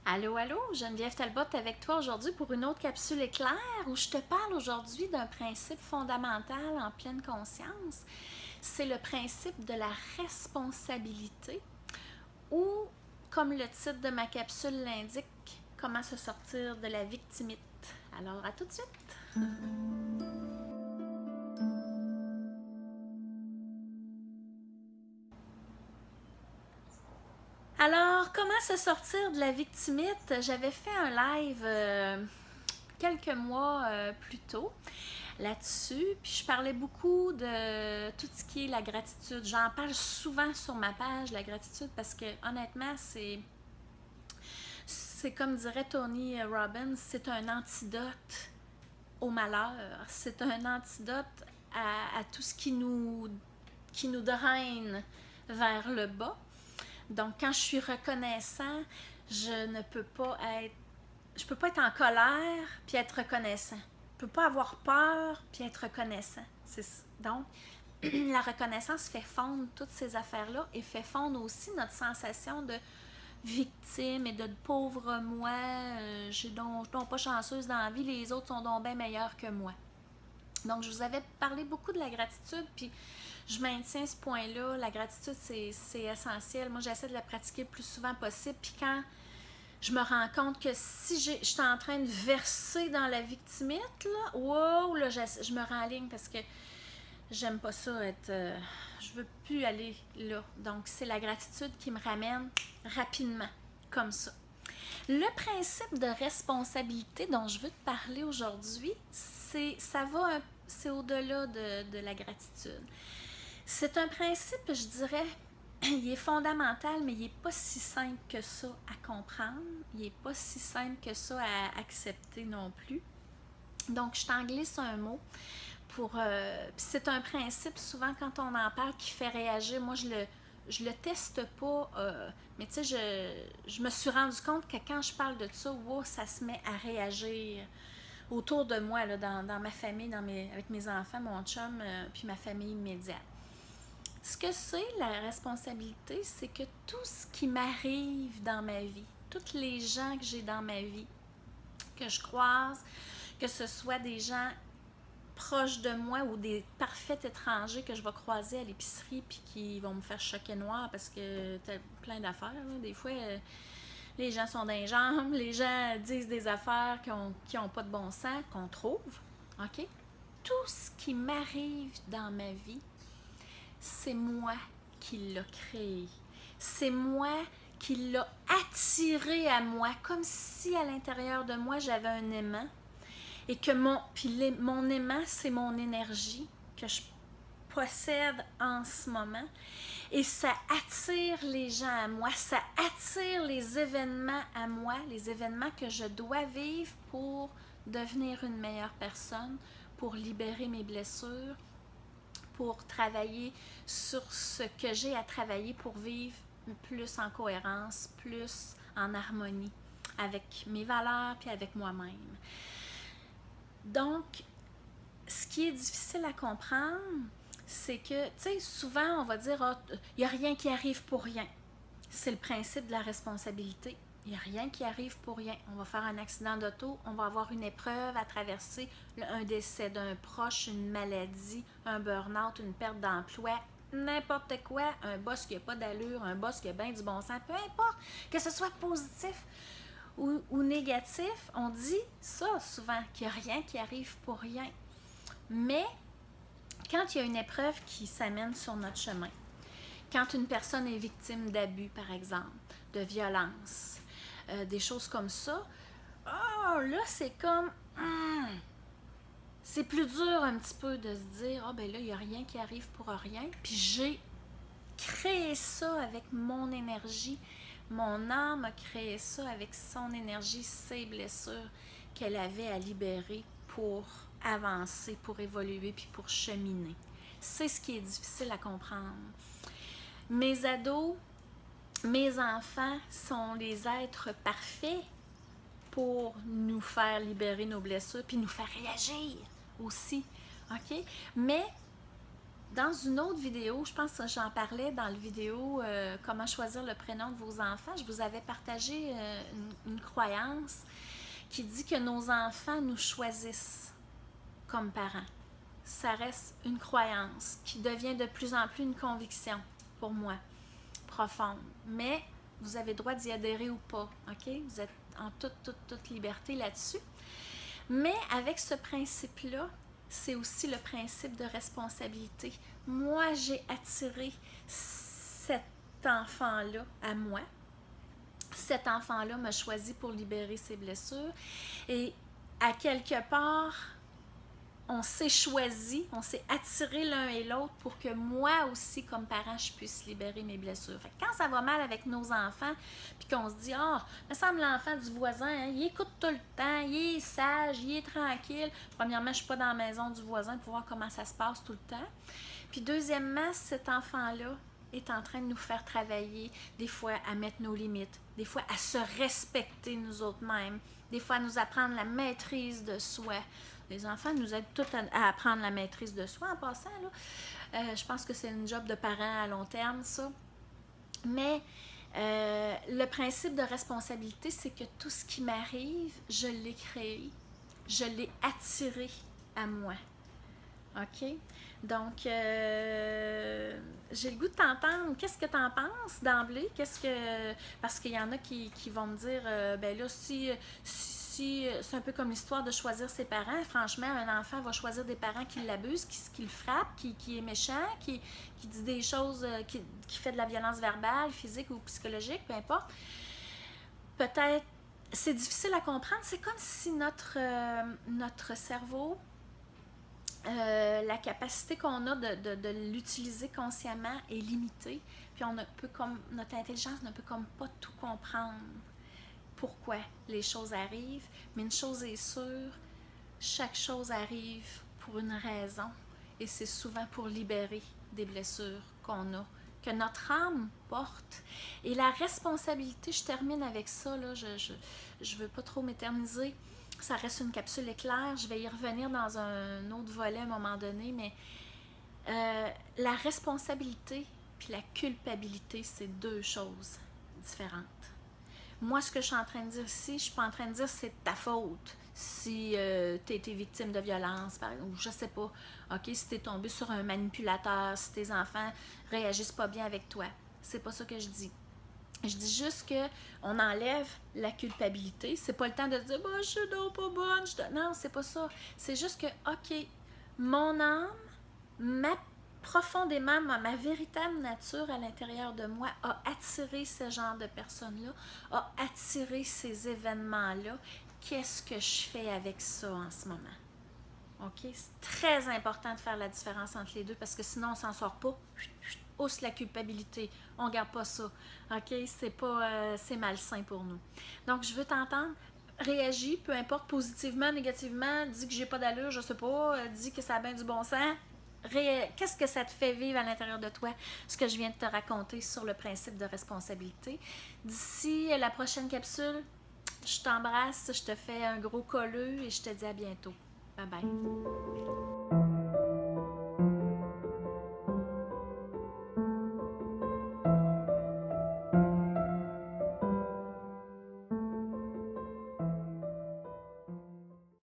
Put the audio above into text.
Allô, allô, Geneviève Talbot avec toi aujourd'hui pour une autre capsule éclair où je te parle aujourd'hui d'un principe fondamental en pleine conscience. C'est le principe de la responsabilité ou, comme le titre de ma capsule l'indique, comment se sortir de la victimite. Alors, à tout de suite! Alors, comment se sortir de la victimite? J'avais fait un live quelques mois plus tôt là-dessus, puis je parlais beaucoup de tout ce qui est la gratitude. J'en parle souvent sur ma page, la gratitude, parce que honnêtement, c'est comme dirait Tony Robbins, c'est un antidote au malheur, c'est un antidote à tout ce qui nous draine vers le bas. Donc, quand je suis reconnaissant, je peux pas être en colère puis être reconnaissant. Je peux pas avoir peur puis être reconnaissant. Donc, la reconnaissance fait fondre toutes ces affaires-là et fait fondre aussi notre sensation de victime et de pauvre moi. Je suis donc pas chanceuse dans la vie, les autres sont donc bien meilleurs que moi. Donc, je vous avais parlé beaucoup de la gratitude, puis je maintiens ce point-là. La gratitude, c'est essentiel. Moi, j'essaie de la pratiquer le plus souvent possible. Puis quand je me rends compte que si je suis en train de verser dans la victimite, là, wow, là, je me renligne parce que j'aime pas ça être... je veux plus aller là. Donc, c'est la gratitude qui me ramène rapidement, comme ça. Le principe de responsabilité dont je veux te parler aujourd'hui, c'est au-delà de la gratitude. C'est un principe, je dirais, il est fondamental, mais il n'est pas si simple que ça à comprendre. Il n'est pas si simple que ça à accepter non plus. Donc, je t'en glisse un mot. C'est un principe, souvent, quand on en parle, qui fait réagir. Moi, je le teste pas, mais tu sais, je me suis rendu compte que quand je parle de ça, wow, ça se met à réagir autour de moi, là, dans ma famille, avec mes enfants, mon chum, puis ma famille immédiate. Ce que c'est, la responsabilité, c'est que tout ce qui m'arrive dans ma vie, tous les gens que j'ai dans ma vie, que je croise, que ce soit des gens proches de moi ou des parfaits étrangers que je vais croiser à l'épicerie puis qui vont me faire choquer noir parce que t'as plein d'affaires. Là. Des fois, les gens sont dans les jambes, les gens disent des affaires qui ont pas de bon sens, qu'on trouve. OK? Tout ce qui m'arrive dans ma vie, c'est moi qui l'a créé. C'est moi qui l'a attiré à moi, comme si à l'intérieur de moi, j'avais un aimant. Et que mon aimant, c'est mon énergie que je possède en ce moment. Et ça attire les gens à moi, ça attire les événements à moi, les événements que je dois vivre pour devenir une meilleure personne, pour libérer mes blessures, pour travailler sur ce que j'ai à travailler pour vivre plus en cohérence, plus en harmonie avec mes valeurs puis avec moi-même. Donc, ce qui est difficile à comprendre, c'est que, tu sais, souvent on va dire, il n'y a rien qui arrive pour rien. C'est le principe de la responsabilité. Il n'y a rien qui arrive pour rien. On va faire un accident d'auto, on va avoir une épreuve à traverser, un décès d'un proche, une maladie, un burn-out, une perte d'emploi, n'importe quoi, un boss qui n'a pas d'allure, un boss qui a bien du bon sens, peu importe, que ce soit positif ou négatif, on dit ça souvent, qu'il n'y a rien qui arrive pour rien. Mais quand il y a une épreuve qui s'amène sur notre chemin, quand une personne est victime d'abus, par exemple, de violence, des choses comme ça, oh, là, c'est comme... c'est plus dur un petit peu de se dire, ben là, il n'y a rien qui arrive pour rien. Puis j'ai créé ça avec mon énergie. Mon âme a créé ça avec son énergie, ses blessures qu'elle avait à libérer pour avancer, pour évoluer, puis pour cheminer. C'est ce qui est difficile à comprendre. Mes ados, mes enfants sont les êtres parfaits pour nous faire libérer nos blessures puis nous faire réagir aussi. OK? Mais Dans une autre vidéo, je pense que j'en parlais dans la vidéo comment choisir le prénom de vos enfants, je vous avais partagé une croyance qui dit que nos enfants nous choisissent comme parents. Ça reste une croyance qui devient de plus en plus une conviction pour moi, profonde. Mais vous avez le droit d'y adhérer ou pas, ok? Vous êtes en toute liberté là-dessus. Mais avec ce principe-là, c'est aussi le principe de responsabilité. Moi, j'ai attiré cet enfant-là à moi. Cet enfant-là m'a choisi pour libérer ses blessures. Et à quelque part, on s'est choisi, on s'est attiré l'un et l'autre pour que moi aussi, comme parent, je puisse libérer mes blessures. Fait que quand ça va mal avec nos enfants, puis qu'on se dit « Ah, me semble l'enfant du voisin, hein, il écoute tout le temps, il est sage, il est tranquille. » Premièrement, je ne suis pas dans la maison du voisin pour voir comment ça se passe tout le temps. Puis deuxièmement, cet enfant-là est en train de nous faire travailler, des fois à mettre nos limites, des fois à se respecter nous autres-mêmes, des fois à nous apprendre la maîtrise de soi. Les enfants nous aident tous à apprendre la maîtrise de soi en passant. Là. Je pense que c'est une job de parent à long terme, ça. Mais le principe de responsabilité, c'est que tout ce qui m'arrive, je l'ai créé, je l'ai attiré à moi. OK? Donc, j'ai le goût de t'entendre. Qu'est-ce que tu en penses d'emblée? Parce qu'il y en a qui vont me dire, ben là, si c'est un peu comme l'histoire de choisir ses parents. Franchement, un enfant va choisir des parents qui l'abusent, qui le frappent, qui est méchant, qui dit des choses, qui fait de la violence verbale, physique ou psychologique, peu importe. Peut-être, c'est difficile à comprendre. C'est comme si notre cerveau, la capacité qu'on a de l'utiliser consciemment est limitée. Puis notre intelligence ne peut comme pas tout comprendre. Pourquoi les choses arrivent, mais une chose est sûre, chaque chose arrive pour une raison et c'est souvent pour libérer des blessures qu'on a, que notre âme porte. Et la responsabilité, je termine avec ça, là, je veux pas trop m'éterniser, ça reste une capsule éclair, je vais y revenir dans un autre volet à un moment donné, mais la responsabilité puis la culpabilité, c'est deux choses différentes. Moi, ce que je suis en train de dire ici, je ne suis pas en train de dire c'est ta faute si tu as été victime de violence, par exemple, ou je sais pas, ok, si tu es tombé sur un manipulateur, si tes enfants réagissent pas bien avec toi. C'est pas ça que je dis. Je dis juste qu'on enlève la culpabilité. C'est pas le temps de dire bah, je suis donc pas bonne. Non, c'est pas ça. C'est juste que, ok, mon âme, profondément, ma véritable nature à l'intérieur de moi a attiré ce genre de personnes-là, a attiré ces événements-là. Qu'est-ce que je fais avec ça en ce moment? OK? C'est très important de faire la différence entre les deux parce que sinon, on ne s'en sort pas. Hausse la culpabilité. On ne garde pas ça. OK? C'est malsain pour nous. Donc, je veux t'entendre. Réagis, peu importe, positivement, négativement. Dis que j'ai pas d'allure, je sais pas. Dis que ça a bien du bon sens. Qu'est-ce que ça te fait vivre à l'intérieur de toi, ce que je viens de te raconter sur le principe de responsabilité. D'ici la prochaine capsule, je t'embrasse, je te fais un gros colleux et je te dis à bientôt. Bye bye.